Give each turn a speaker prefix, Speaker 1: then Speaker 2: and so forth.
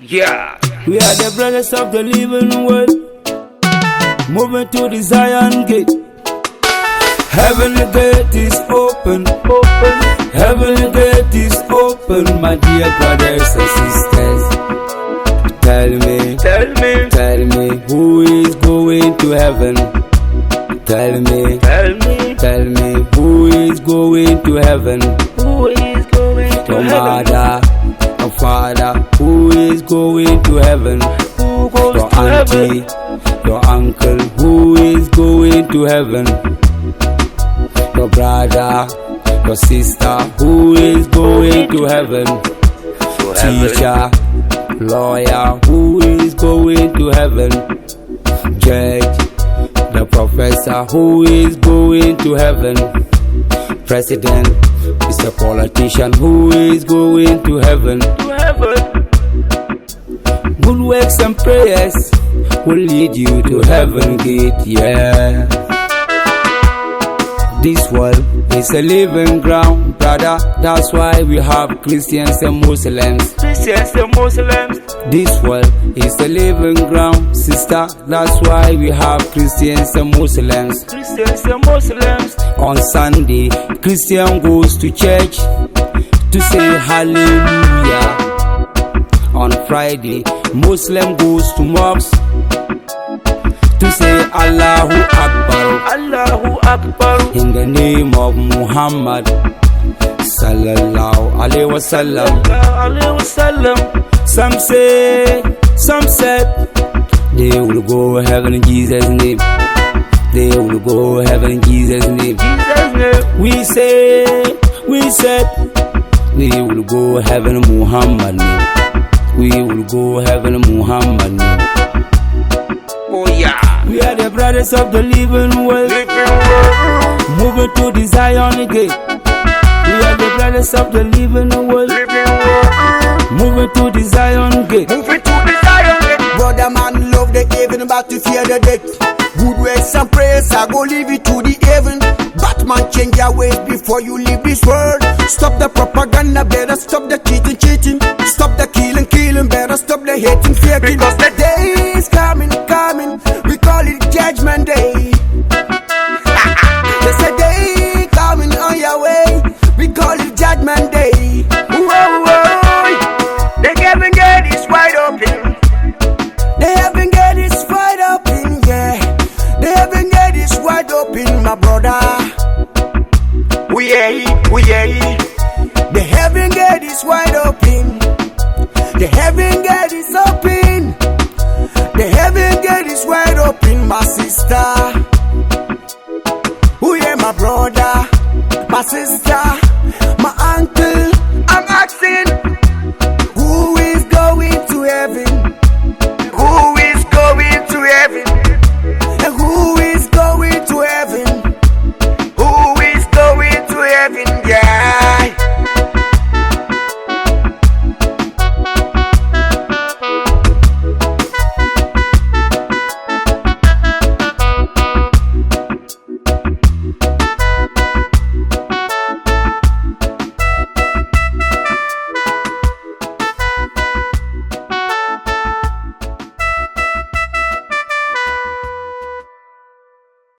Speaker 1: Yeah.
Speaker 2: We are the brothers of the living world, moving to the Zion gate. Heavenly gate is open, open. Heavenly gate is open, my dear brothers and sisters. Tell me, who is going to heaven? Tell me, who is going to heaven?
Speaker 1: Who is going to
Speaker 2: Your
Speaker 1: heaven?
Speaker 2: mother, your father, who is going to heaven?
Speaker 1: Who goes
Speaker 2: Your
Speaker 1: to
Speaker 2: auntie,
Speaker 1: heaven?
Speaker 2: your uncle, who is going to heaven? Your brother, your sister, who is going to heaven? Teacher, lawyer, who is going to heaven? Judge, the professor, who is going to heaven? President is a politician, who is going to heaven?
Speaker 1: To heaven.
Speaker 2: Good works and prayers will lead you to heaven gate, yeah. This world is a living ground, brother. That's why we have Christians and Muslims.
Speaker 1: Christians and Muslims.
Speaker 2: This world is a living ground, sister. That's why we have Christians and Muslims.
Speaker 1: Christians and Muslims.
Speaker 2: On Sunday, Christian goes to church to say hallelujah. On Friday, Muslim goes to mosque to say Allahu Akbar.
Speaker 1: Allahu Akbar.
Speaker 2: In the name of Muhammad sallallahu alaihi wasallam.
Speaker 1: Alaihi wasallam.
Speaker 2: Some said they will go heaven in Jesus' name. They will go heaven in Jesus' name.
Speaker 1: Jesus' name.
Speaker 2: We said we will go heaven in Muhammad name. We will go heaven in Muhammad name.
Speaker 1: Oh yeah.
Speaker 2: We are the brothers of the living world,
Speaker 1: Living world.
Speaker 2: moving to the Zion gate. We are the brothers of the living world,
Speaker 1: Living world.
Speaker 2: moving to the Zion gate.
Speaker 1: Moving to the Zion gate.
Speaker 3: Brother man love the heaven but to fear the death. Good works and prayers I go leave it to the heaven. Batman change your ways before you leave this world. Stop the propaganda, better stop the cheating. Stop the killing, better stop the hating, faking. Because the day is coming, we call it judgment day. There's a day coming on your way, we call it judgment day.
Speaker 1: Whoa, whoa. The heaven gate is wide open.
Speaker 3: The heaven gate is wide open, yeah. The heaven gate is wide open, my brother.
Speaker 1: We hear it.
Speaker 3: The heaven gate is wide open. The heaven gate is open. The heaven gate is wide open, my sister. Oh yeah, my brother, my sister.